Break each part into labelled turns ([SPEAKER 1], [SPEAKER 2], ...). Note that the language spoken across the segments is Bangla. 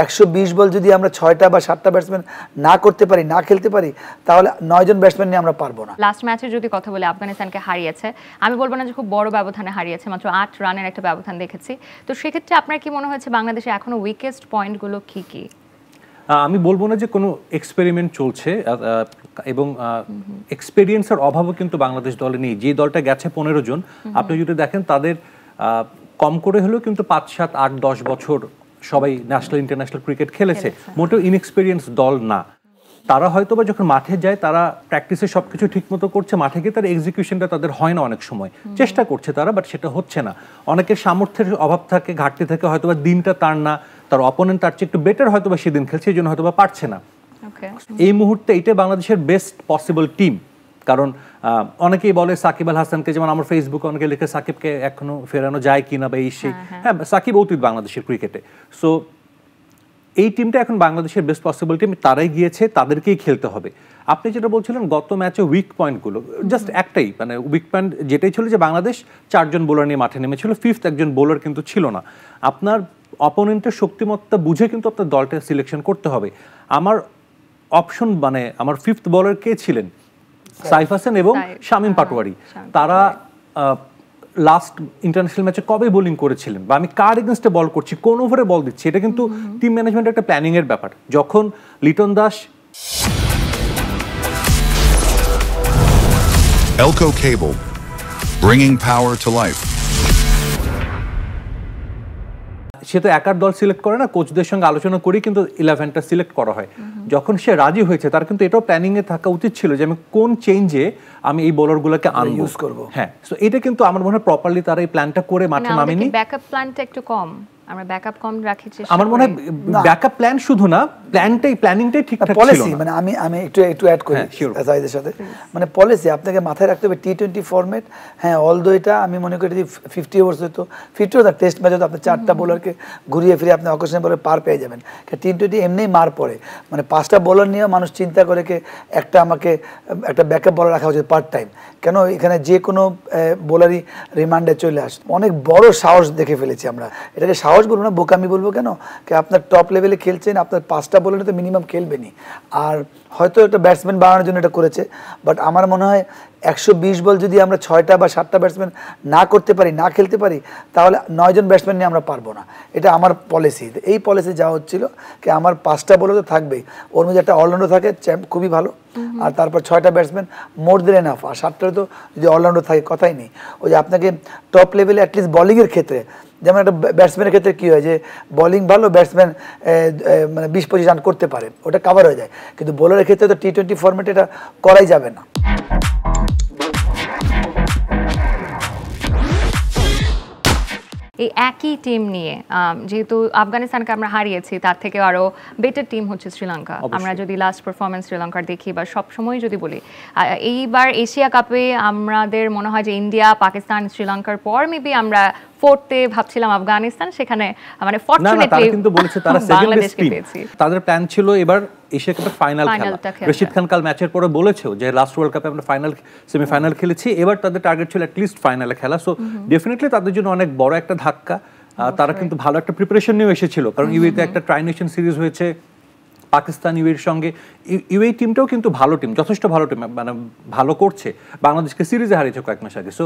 [SPEAKER 1] 120 বল যদি আমরা 6টা বা 7টা ব্যাটসম্যান না করতে পারি, না খেলতে পারি, তাহলে 9 জন ব্যাটসম্যান নিয়ে আমরা পারবো না।
[SPEAKER 2] লাস্ট ম্যাচে যদি কথা বলি, আফগানিস্তানকে হারিয়েছে, আমি বলবো না যে খুব বড় ব্যবধানে হারিয়েছে, মাত্র 8 রানের একটা ব্যবধান দেখেছি। তো সেক্ষেত্রে আপনার কি মনে হয়েছে বাংলাদেশে এখনো উইকেস্ট পয়েন্টগুলো কি কি?
[SPEAKER 3] আমি বলবো না যে কোনো এক্সপেরিমেন্ট চলছে, এবং এক্সপেরিয়েন্সের অভাবও কিন্তু বাংলাদেশ দলে নেই। যে দলটা গেছে 15 জন, আপনি যদি দেখেন তাদের কম করে হলেও কিন্তু 5, 7, 8, 10 বছর সবাই ন্যাশনাল ইন্টারন্যাশনাল ক্রিকেট খেলেছে, মোটেও ইনএক্সপেরিয়েন্স দল না। তারা হয়তো বা যখন মাঠে যায় তারা প্র্যাকটিসে সবকিছু ঠিকমতো করছে, মাঠে গিয়ে তার এক্সিকিউশনটা তাদের হয় না, অনেক সময় চেষ্টা করছে তারা, বাট সেটা হচ্ছে না। অনেকের সামর্থ্যের অভাব থাকে, ঘাটতি থাকে, হয়তো বা দিনটা তার না, তার অপোনেন্ট তার চেয়ে একটু বেটার হয়তো বা সেদিন খেলছে, এই জন্য হয়তো বা পারছে না। এই মুহূর্তে এইটাই বাংলাদেশের বেস্ট পসিবল টিম। কারণ অনেকেই বলে সাকিব আল হাসানকে, যেমন আমার ফেসবুকে অনেকে লিখে সাকিবকে এখনো ফেরানো যায় কিনা বা এই সেই, হ্যাঁ সাকিব অতীত বাংলাদেশের ক্রিকেটে। সো এই টিমটা এখন বাংলাদেশের বেস্ট পসিবল টিম, তারাই গিয়েছে, তাদেরকেই খেলতে হবে। আপনি যেটা বলছিলেন গত ম্যাচে উইক পয়েন্টগুলো, জাস্ট একটাই, মানে উইক পয়েন্ট যেটাই ছিল যে বাংলাদেশ 4 জন বোলার নিয়ে মাঠে নেমেছিল, 5th একজন বোলার কিন্তু ছিল না। আপনার অপোনেন্টের শক্তিমত্তা বুঝে কিন্তু আপনার দলটা সিলেকশন করতে হবে। আমার অপশন, মানে আমার 5th বোলার কে ছিলেন? সাইফ হাসান এবং শামীম পাটোয়ারি। তারা লাস্ট ইন্টারন্যাশনাল ম্যাচে কবে বোলিং করেছিলেন, বা আমি কার এগেনস্টে বল করছি, কোন ওভারে বল দিচ্ছি, এটা কিন্তু টিম ম্যানেজমেন্টের একটা প্ল্যানিং এর ব্যাপার। যখন Liton Das
[SPEAKER 4] Elco Cable, bringing power to life.
[SPEAKER 3] সে তো একার দল সিলেক্ট করে না, কোচদের সঙ্গে আলোচনা করেই কিন্তু 11টা সিলেক্ট করা হয়। যখন সে রাজি হয়েছে, তার কিন্তু এটাও প্ল্যানিং এ থাকা উচিত ছিল যে আমি কোন চেঞ্জে আমি এই বোলারগুলোকে ইউজ করব। হ্যাঁ, সো এটা কিন্তু আমার মনে হয় প্রপারলি তারা এই প্ল্যানটা করে মাঠে নামেনি।
[SPEAKER 2] ব্যাকআপ প্ল্যানটা একটু কম, আমরা ব্যাকআপ কম রাখেছি।
[SPEAKER 3] আমার মনে হয় ব্যাকআপ প্ল্যান শুধু না, প্ল্যানিংটাই ঠিকঠাক ছিল না।
[SPEAKER 1] পলিসি, মানে আমি একটু অ্যাড করি সাইদের সাথে, মানে পলিসি আপনাকে মাথায় রাখতে হবে। টি20 ফরম্যাট, হ্যাঁ অলদো এটা আমি মনে করি যদি 50 ওভার্স হতো, 50 ওভার টেস্ট ম্যাচ হতো, আপনি 4টা বোলারকে ঘুরিয়ে ফিরে আপনি অকেশনে বলে পার পেয়ে যাবেন। টি20 এমনিই মার পড়ে, মানে 5টা বোলার নিয়ে মানুষ চিন্তা করে আমাকে একটা ব্যাকআপ বোলার রাখা উচিত পার টাইম। কেন এখানে যে কোনো বোলারই রিমান্ডে চলে আসে, অনেক বড় সাহস দেখে ফেলেছি আমরা। এটাকে সাহস বলবো না, বোকামি বলবো। কেন আপনার টপ লেভেলে খেলছেন, আপনার 5টা বোলার তো মিনিমাম খেলবেনই। আর হয়তো একটা ব্যাটসম্যান বানানোর জন্য এটা করেছে, বাট আমার মনে হয় 120 বল যদি আমরা 6টা বা 7টা ব্যাটসম্যান না করতে পারি, না খেলতে পারি, তাহলে 9 জন ব্যাটসম্যান নিয়ে আমরা পারবো না। এটা আমার পলিসি। এই পলিসি যা হচ্ছিল কি আমার 5টা বোলার তো থাকবেই, ওর মধ্যে একটা অলরাউন্ডার থাকে খুবই ভালো, আর তারপর 6টা ব্যাটসম্যান মোর দেন এনাফ, আর 7টায় তো যদি অলরাউন্ডার থাকে কথাই নেই। ওই যে আপনাকে টপ লেভেলে অ্যাটলিস্ট বোলিংয়ের ক্ষেত্রে, যেমন একটা ব্যাটসম্যানের ক্ষেত্রে কী হয় যে বোলিং ভালো, ব্যাটসম্যান মানে 20-25 রান করতে পারে, ওটা কাভার হয়ে যায়। কিন্তু বোলারের ক্ষেত্রে তো টি20 ফরম্যাটে এটা করাই যাবে না।
[SPEAKER 2] এই একই টিম নিয়ে, যেহেতু আফগানিস্তানকে আমরা হারিয়েছি, তার থেকে আরও বেটার টিম হচ্ছে শ্রীলঙ্কা। আমরা যদি লাস্ট পারফরমেন্স শ্রীলঙ্কার দেখি বা সবসময় যদি বলি, এইবার এশিয়া কাপে আমাদের মনে হয় যে ইন্ডিয়া, পাকিস্তান, শ্রীলঙ্কার পর মেবি আমরা 4th-এ ভাবছিলাম আফগানিস্তান, সেখানে মানে ফরচুনেটলি
[SPEAKER 3] কিন্তু বলেছে তারা সেকেন্ড বেস্ট টিম। তাদের প্ল্যান ছিল এবার এশিয়া কাপের ফাইনাল খেলা। রশিদ খান কাল ম্যাচের পরে বলেছেও যে লাস্ট ওয়ার্ল্ড কাপে আমরা সেমিফাইনাল খেলেছি, এবার তাদের টার্গেট ছিল অ্যাটলিস্ট ফাইনালে খেলা। সো ডেফিনেটলি তাদের জন্য অনেক বড় একটা ধাক্কা। তারা কিন্তু ভালো একটা প্রিপারেশন নিয়ে এসেছিল, কারণ ইউএতে একটা ট্রাই নেশন সিরিজ হয়েছে পাকিস্তান ইউএর সঙ্গে। ইউএই টিমটাও কিন্তু ভালো টিম, যথেষ্ট ভালো টিম, মানে ভালো করছে, বাংলাদেশকে সিরিজে হারিয়েছে কয়েক মাস আগে। সো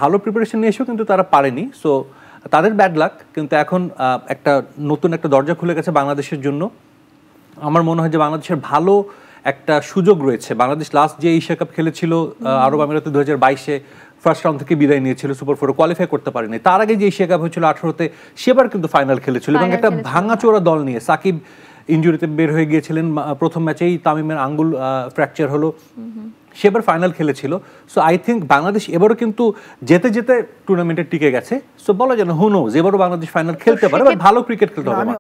[SPEAKER 3] ভালো প্রিপারেশন নিয়ে এসেও কিন্তু তারা পারেনি। সো তাদের ব্যাড লাক, কিন্তু এখন একটা নতুন একটা দরজা খুলে গেছে বাংলাদেশের জন্য। আমার মনে হয় যে বাংলাদেশের ভালো একটা সুযোগ রয়েছে। বাংলাদেশ লাস্ট যে এশিয়া কাপ খেলেছিল আরব আমিরাতে 2022-এ, ফার্স্ট রাউন্ড থেকে বিদায় নিয়েছিল, সুপার 4 কোয়ালিফাই করতে পারেনি। তার আগে যে এশিয়া কাপ হয়েছিল 18-তে, সেবার কিন্তু ফাইনাল খেলেছিল, এবং একটা ভাঙাচোরা দল নিয়ে। সাকিব ইনজুরিতে বের হয়ে গিয়েছিলেন, প্রথম ম্যাচেই তামিমের আঙ্গুল ফ্র্যাকচার হলো, সেবার ফাইনাল খেলেছিল। সো আই থিঙ্ক বাংলাদেশ এবারও কিন্তু যেতে যেতে টুর্নামেন্টে টিকে গেছে। সো বলা যায় না, হু নোজ, এবারও বাংলাদেশ ফাইনাল খেলতে পারে, ভালো ক্রিকেট খেলতে হবে।